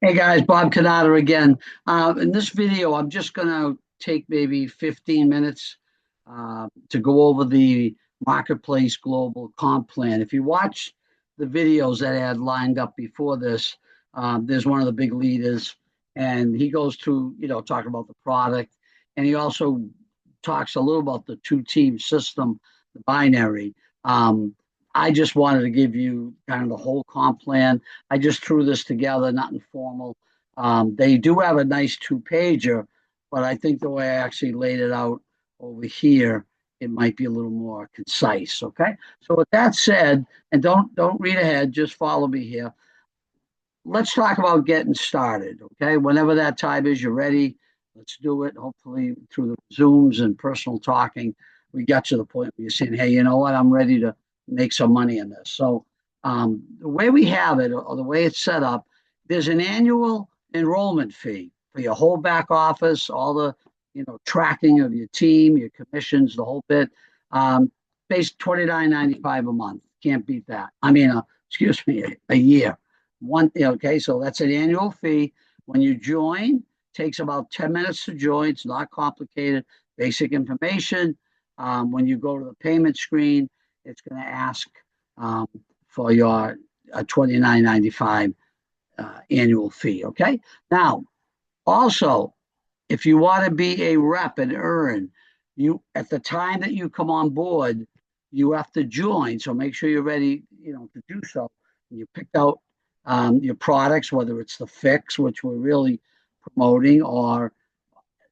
Hey guys, Bob Canada again. In this video, I'm just going to take maybe 15 minutes to go over the Marketplace Global Comp Plan. If you watch the videos that I had lined up before this, there's one of the big leaders, and he goes to, talk about the product, and he also talks a little about the two-team system, the binary. Um, I just wanted to give you kind of the whole comp plan. I just threw this together, nothing formal. They do have a nice two-pager, but I think the way I actually laid it out over here, it might be a little more concise. Okay. So with that said, and don't read ahead, just follow me here. Let's talk about getting started. Okay. Whenever that time is, you're ready. Let's do it. Hopefully through the Zooms and personal talking, we got to the point where you're saying, hey, you know what? I'm ready to make some money in this. So the way we have it, or the way it's set up, there's an annual enrollment fee for your whole back office, all the tracking of your team, your commissions, the whole bit. Based $29.95 a month. Can't beat that. I mean, excuse me, a year. Okay, so that's an annual fee. When you join, takes about 10 minutes to join. It's not complicated. Basic information. When you go to the payment screen, it's going to ask for your 29.95 annual fee. Okay. Now, also, if you want to be a rep and earn, you at the time that you come on board, you have to join. So make sure you're ready, to do so. You picked out your products, whether it's the fix, which we're really promoting, or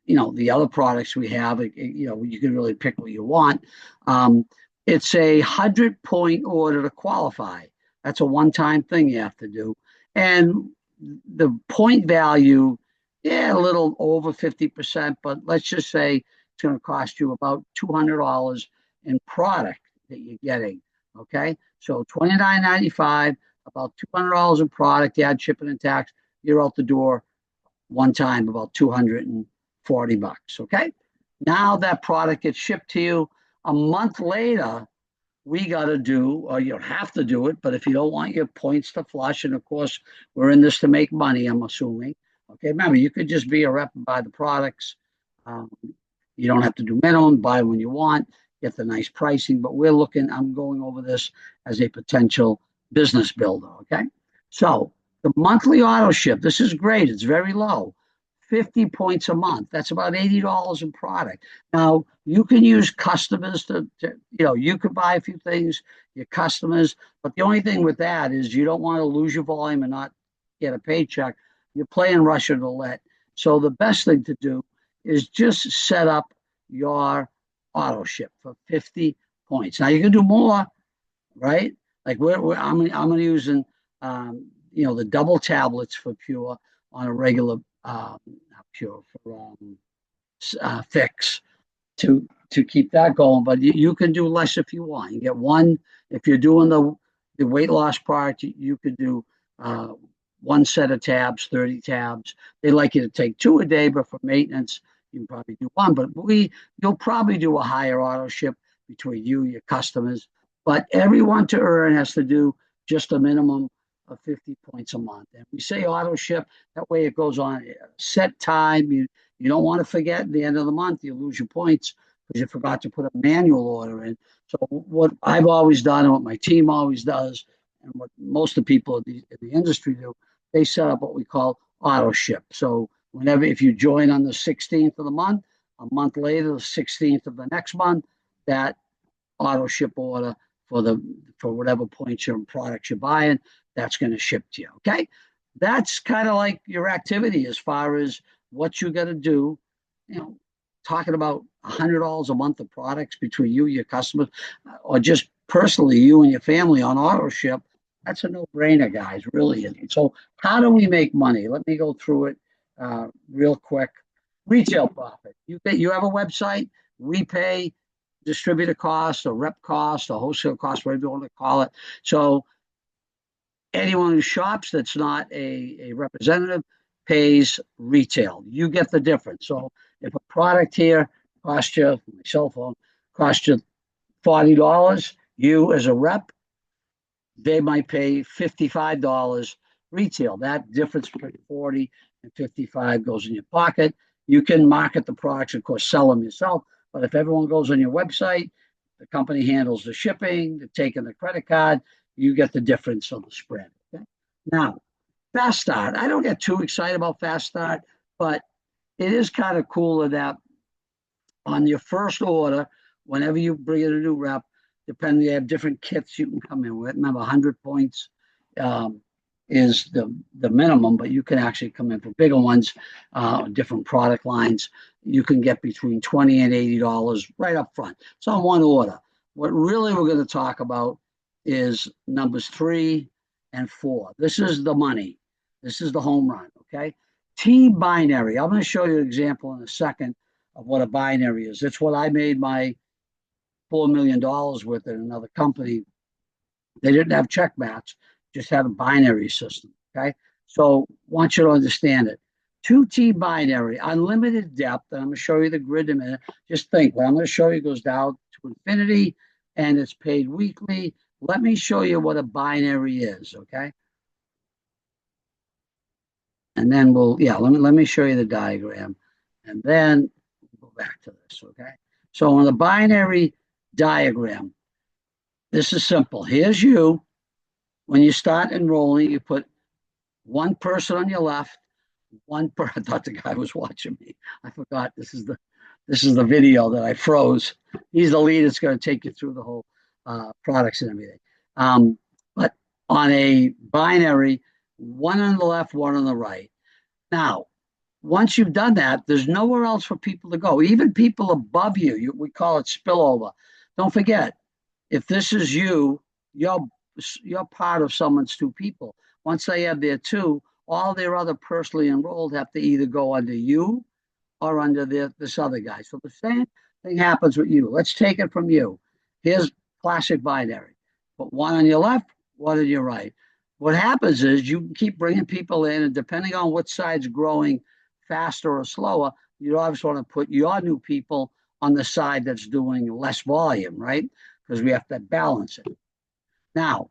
the other products we have. You can really pick what you want. Um, it's a 100-point order to qualify. That's a one-time thing you have to do, and the point value, yeah, a little over 50%, but let's just say it's going to cost you about $200 in product that you're getting. Okay, so $29.95, about $200 in product, you add shipping and tax, you're out the door one time about $240. Okay, now that product gets shipped to you a month later. We got to do, or you don't have to do it, but if you don't want your points to flush, and of course, we're in this to make money, I'm assuming. Okay, remember, you could just be a rep and buy the products. Um, you don't have to do minimum, buy when you want, get the nice pricing, but I'm going over this as a potential business builder. Okay, so the monthly auto ship, this is great, it's very low. 50 points a month. That's about $80 in product. Now, you can use customers you could buy a few things, your customers, but the only thing with that is you don't want to lose your volume and not get a paycheck. You're playing Russian roulette. So the best thing to do is just set up your auto ship for 50 points. Now, you can do more, right? Like I'm using, the double tablets for Pure on a regular not Pure for Fix to keep that going. But you can do less if you want. You get one if you're doing the weight loss part. You could do one set of tabs, 30 tabs. They like you to take two a day, but for maintenance, you can probably do one. But you'll probably do a higher auto ship between you, your customers. But everyone to earn has to do just a minimum of 50 points a month. And we say auto ship, that way it goes on set time. You don't want to forget at the end of the month, you lose your points because you forgot to put a manual order in. So what I've always done and what my team always does, and what most of the people in the industry do, they set up what we call auto ship. So if you join on the 16th of the month, a month later, the 16th of the next month, that auto ship order for whatever points your products you're buying, that's going to ship to you. Okay, that's kind of like your activity as far as what you got to do. Talking about $100 a month of products between you, your customers, or just personally you and your family on auto ship. That's a no-brainer, guys. Really. So, how do we make money? Let me go through it real quick. Retail profit. You have a website. We pay distributor cost or rep cost or wholesale cost, whatever you want to call it. So anyone who shops that's not a representative pays retail. You get the difference. So if a product here costs you, my cell phone, costs you $40, you as a rep, they might pay $55 retail. That difference between 40 and 55 goes in your pocket. You can market the products, of course, sell them yourself. But if everyone goes on your website, the company handles the shipping, the taking the credit card, you get the difference of the spread. Okay? Now, Fast Start. I don't get too excited about Fast Start, but it is kind of cool that on your first order, whenever you bring in a new rep, depending, they have different kits you can come in with. Remember, 100 points is the minimum, but you can actually come in for bigger ones, different product lines. You can get between $20 and $80 right up front. So on one order. What really we're going to talk about is numbers 3 and 4. This is the money. This is the home run, okay? T-binary. I'm going to show you an example in a second of what a binary is. It's what I made my $4 million with in another company. They didn't have check match, just had a binary system, okay? So I want you to understand it. 2T binary, unlimited depth, and I'm going to show you the grid in a minute. Just think, what I'm going to show you goes down to infinity, and it's paid weekly. Let me show you what a binary is, okay? And then let me show you the diagram, and then we'll go back to this, okay? So on the binary diagram, this is simple. Here's you. When you start enrolling, you put one person on your left, I thought the guy was watching me. I forgot this is the video that I froze. He's the lead that's going to take you through the whole products and everything. But on a binary, one on the left, one on the right. Now, once you've done that, there's nowhere else for people to go. Even people above you, we call it spillover. Don't forget, if this is you're part of someone's 2 people. Once they have their 2, all their other personally enrolled have to either go under you or under this other guy. So the same thing happens with you. Let's take it from you. Here's classic binary. Put one on your left, one on your right. What happens is you can keep bringing people in, and depending on what side's growing faster or slower, you obviously want to put your new people on the side that's doing less volume, right? Because we have to balance it. Now,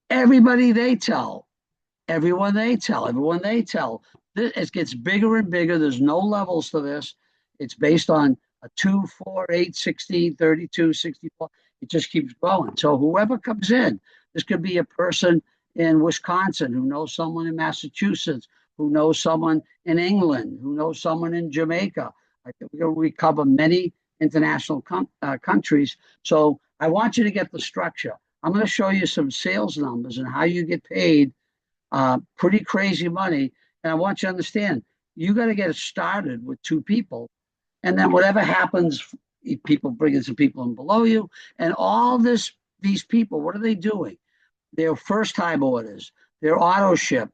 everyone they tell, it gets bigger and bigger. There's no levels to this. It's based on a 2, 4, 8, 16, 32, 64. It just keeps growing. So whoever comes in, this could be a person in Wisconsin who knows someone in Massachusetts, who knows someone in England, who knows someone in Jamaica. We cover many international countries. So I want you to get the structure. I'm going to show you some sales numbers and how you get paid pretty crazy money. And I want you to understand, you got to get it started with 2 people. And then whatever happens, people bring in some people in below you. And all these people, what are they doing? They're first-time orders. They're auto ship,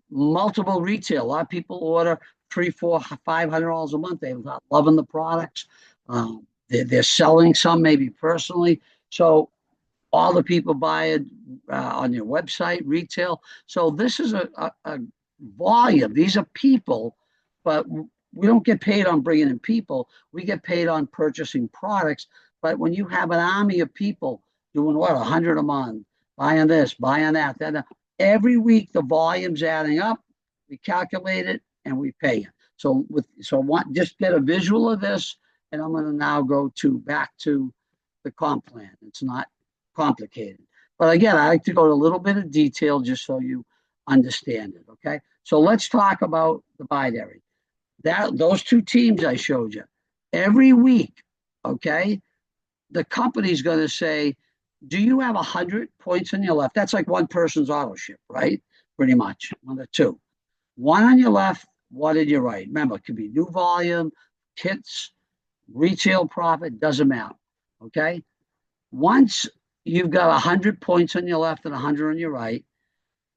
multiple retail. A lot of people order $300, $400, $500 a month. They're not loving the products. They're selling some maybe personally. So all the people buy it on your website, retail. So this is a volume. These are people, but we don't get paid on bringing in people. We get paid on purchasing products. But when you have an army of people doing what, 100 a month, buying this, buying that, every week the volume's adding up. We calculate it and we pay it. Just get a visual of this, and I'm going to now go back to the comp plan. It's not complicated. But again, I like to go to a little bit of detail just so you understand it, okay? So let's talk about the binary. Those 2 teams I showed you, every week, okay, the company's going to say, do you have 100 points on your left? That's like one person's auto ship, right? Pretty much, 1 or 2. One on your left, one on your right. Remember, it could be new volume, kits, retail profit, doesn't matter, okay? Once you've got 100 points on your left and 100 on your right,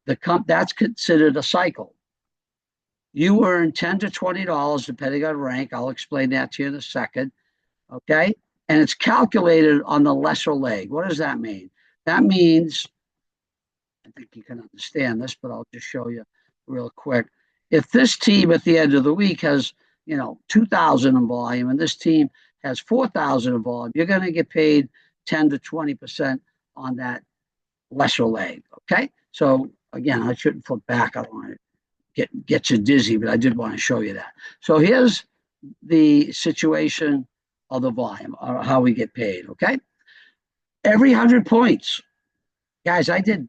that's considered a cycle. You earn $10 to $20 depending on rank. I'll explain that to you in a second, okay? And it's calculated on the lesser leg. What does that mean? That means, I think you can understand this, but I'll just show you real quick. If this team at the end of the week has, 2,000 in volume, and this team has 4,000 in volume, you're going to get paid 10 to 20% on that lesser leg, okay? So again, I shouldn't flip back. I don't want to get you dizzy, but I did want to show you that. So here's the situation of the volume, or how we get paid, okay? Every 100 points, guys, I did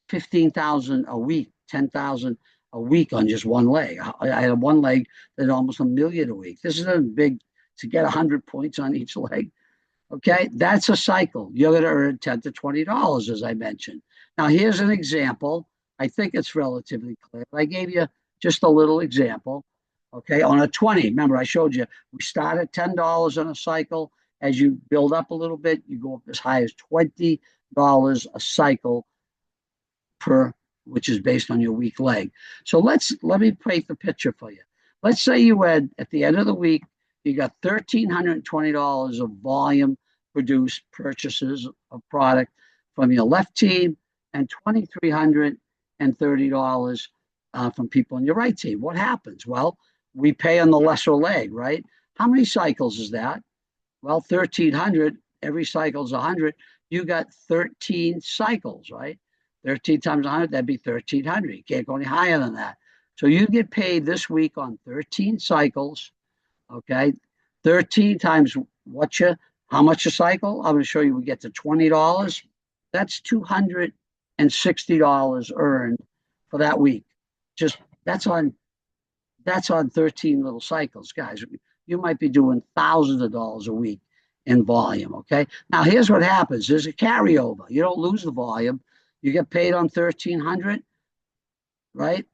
15,000 a week, 10,000 a week on just one leg. I had one leg that almost a million a week. This is a big, to get 100 points on each leg. Okay, that's a cycle. You're going to earn $10 to $20, as I mentioned. Now, here's an example. I think it's relatively clear. I gave you just a little example. Okay, on a 20, remember I showed you, we start at $10 on a cycle. As you build up a little bit, you go up as high as $20 a cycle per, which is based on your weak leg. So let me paint the picture for you. Let's say you had, at the end of the week, you got $1,320 of volume produced purchases of product from your left team and $2,330 from people on your right team. What happens? Well, we pay on the lesser leg, right? How many cycles is that? Well, 1,300. Every cycle is 100. You got 13 cycles, right? 13 times 100, that'd be 1,300. You can't go any higher than that. So you get paid this week on 13 cycles. Okay, 13 times how much a cycle? I'm going to show you. We get to $20. That's $260 earned for that week. Just that's on 13 little cycles, guys. You might be doing thousands of dollars a week in volume. Okay. Now here's what happens. There's a carryover. You don't lose the volume. You get paid on 1,300, right?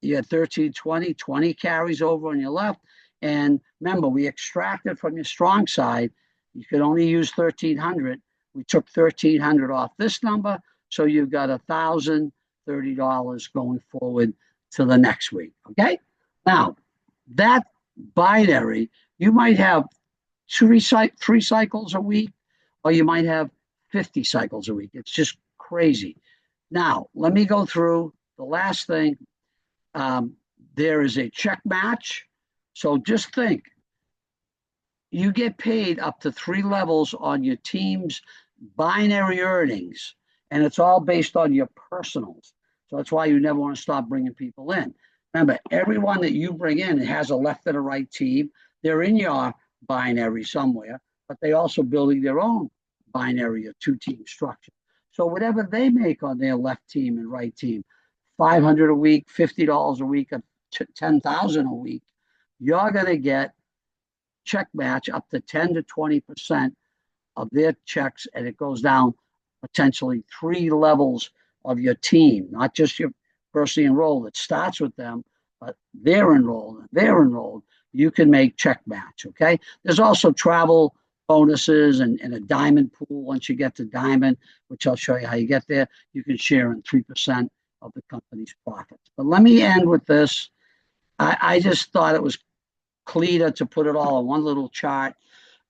You get 1,320. 20 carries over on your left. And remember, we extracted from your strong side. You could only use 1,300. We took 1,300 off this number. So you've got $1,030 going forward to the next week. Okay. Now, that binary, you might have three cycles a week, or you might have 50 cycles a week. It's just crazy. Now, let me go through the last thing. There is a check match. So just think, you get paid up to 3 levels on your team's binary earnings, and it's all based on your personals. So that's why you never want to stop bringing people in. Remember, everyone that you bring in has a left and a right team. They're in your binary somewhere, but they also building their own binary or 2-team structure. So whatever they make on their left team and right team, $500 a week, $50 a week, $10,000 a week, you're going to get check match up to 10 to 20% of their checks, and it goes down potentially 3 levels of your team, not just your person enrolled. It starts with them, but they're enrolled. You can make check match, okay? There's also travel bonuses and a diamond pool. Once you get to diamond, which I'll show you how you get there, you can share in 3% of the company's profits. But let me end with this. I just thought it was cleaner to put it all on one little chart.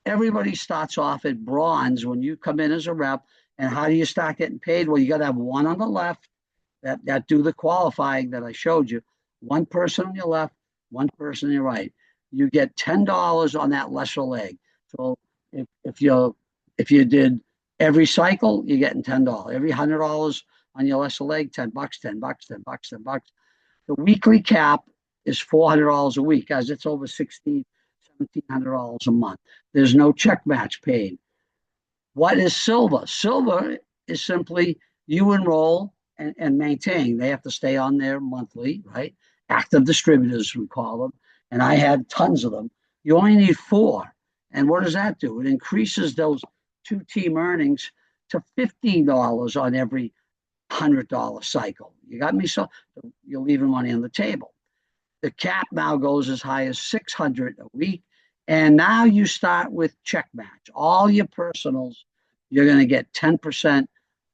Everybody starts off at bronze when you come in as a rep. And how do you start getting paid? Well, you got to have one on the left that do the qualifying that I showed you. One person on your left, one person on your right. You get $10 on that lesser leg. So if you did every cycle, you're getting $10. Every $100 on your lesser leg, $10, $10, $10, $10. The weekly cap is $400 a week, guys. It's over $1,700 a month. There's no check match paid. What is silver? Silver is simply you enroll and maintain. They have to stay on there monthly, right? Active distributors, we call them. And I had tons of them. You only need 4. And what does that do? It increases those 2-team earnings to $15 on every $100 cycle. You got me? So you're leaving money on the table. The cap now goes as high as $600 a week. And now you start with check match. All your personals, you're going to get 10%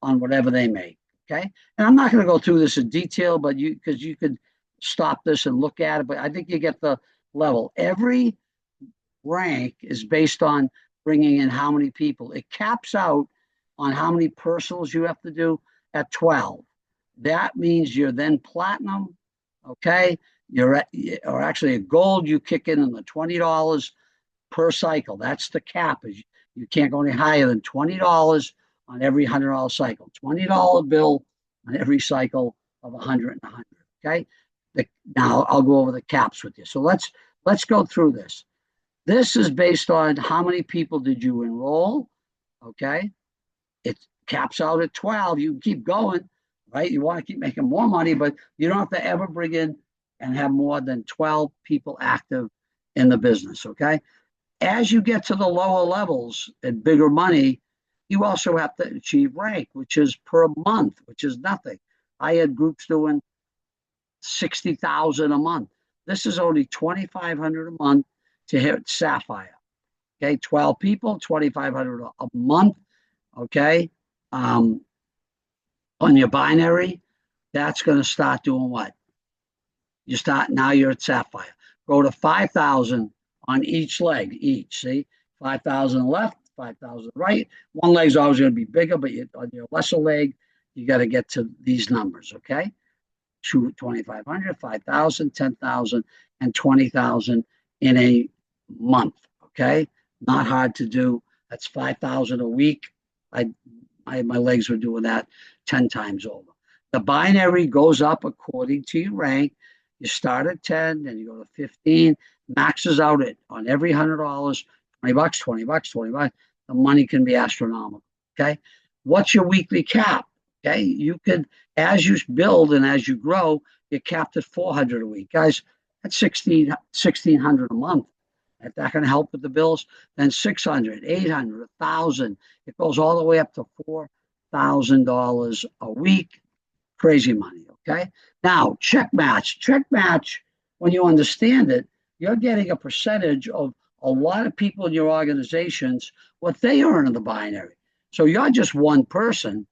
on whatever they make. Okay. And I'm not going to go through this in detail, but because you could stop this and look at it, but I think you get the level. Every rank is based on bringing in how many people. It caps out on how many personals you have to do at 12. That means you're then platinum. Okay. Or actually a gold, you kick in the $20 per cycle. That's the cap. You can't go any higher than $20 on every $100 cycle. $20 bill on every cycle of 100 and 100. Okay. Now I'll go over the caps with you. So let's go through this. This is based on how many people did you enroll. Okay. It caps out at 12. You can keep going, right? You want to keep making more money, but you don't have to ever bring in and have more than 12 people active in the business. Okay. As you get to the lower levels and bigger money, you also have to achieve rank, which is per month, which is nothing. I had groups doing 60,000 a month. This is only 2,500 a month to hit Sapphire. Okay, 12 people, 2,500 a month. Okay, on your binary, that's going to start doing what? You start now. You're at Sapphire. Go to 5,000 on each leg. See, 5,000 left, 5,000 right. One leg's always going to be bigger, but on your lesser leg, you got to get to these numbers. Okay. 2,500, 5,000, 10,000, and 20,000 in a month. Okay, not hard to do. That's 5,000 a week. My legs were doing that 10 times over. The binary goes up according to your rank. You start at 10, then you go to 15, maxes out at on every $100, $20, $20, $20. The money can be astronomical. Okay, what's your weekly cap? Okay, you can, as you build and as you grow, you're capped at 400 a week. Guys, that's 1,600 a month. If that can help with the bills, then 600, 800, 1,000. It goes all the way up to $4,000 a week. Crazy money, okay? Now, check match. Check match, when you understand it, you're getting a percentage of a lot of people in your organizations, what they earn in the binary. So you're just one person.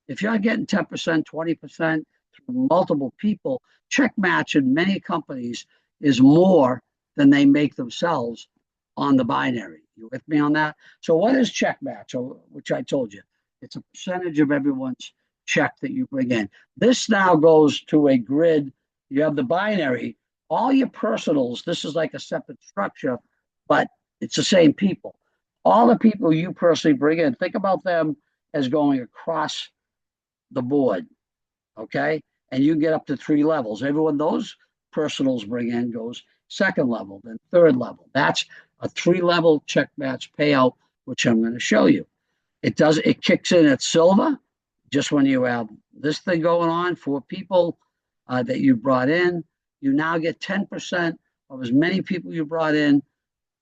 If you're getting 10%, 20% through multiple people, check match in many companies is more than they make themselves on the binary. You with me on that? So what is check match? Which I told you, it's a percentage of everyone's check that you bring in. This now goes to a grid. You have the binary, all your personals. This is like a separate structure, but it's the same people. All the people you personally bring in, think about them as going across the board, okay? And you get up to 3 levels. Everyone those personals bring in goes second level, then third level. That's a 3-level check match payout, which I'm going to show you. It kicks in at silver, just when you have this thing going on, 4 people that you brought in, you now get 10% of as many people you brought in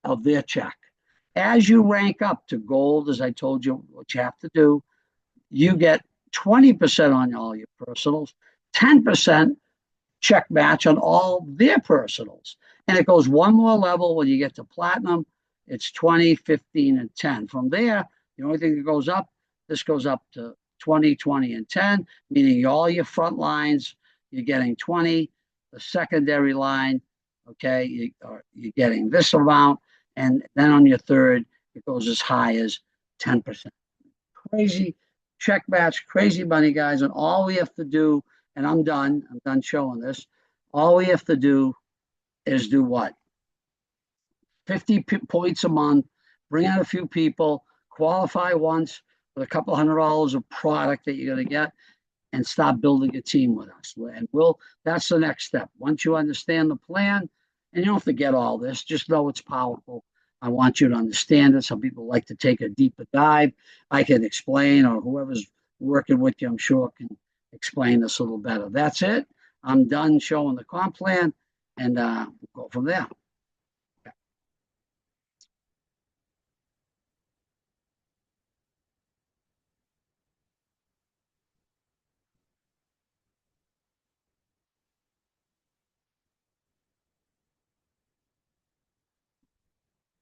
of their check. As you rank up to gold, as I told you what you have to do, you get 20% on all your personals, 10% check match on all their personals. And it goes one more level when you get to platinum. It's 20, 15, and 10. From there, the only thing that goes up, this goes up to 20, 20, and 10, meaning all your front lines, you're getting 20. The secondary line, okay, you're getting this amount. And then on your third, it goes as high as 10%. Crazy check match, crazy money, guys. And all we have to do, and I'm done showing this. All we have to do is do what? 50 points a month, bring out a few people, qualify once with a couple $100 of product that you're going to get, and stop building a team with us. And that's the next step. Once you understand the plan, and you don't have to get all this, just know it's powerful. I want you to understand it. Some people like to take a deeper dive. I can explain, or whoever's working with you, I'm sure, can explain this a little better. That's it. I'm done showing the comp plan, and we'll go from there.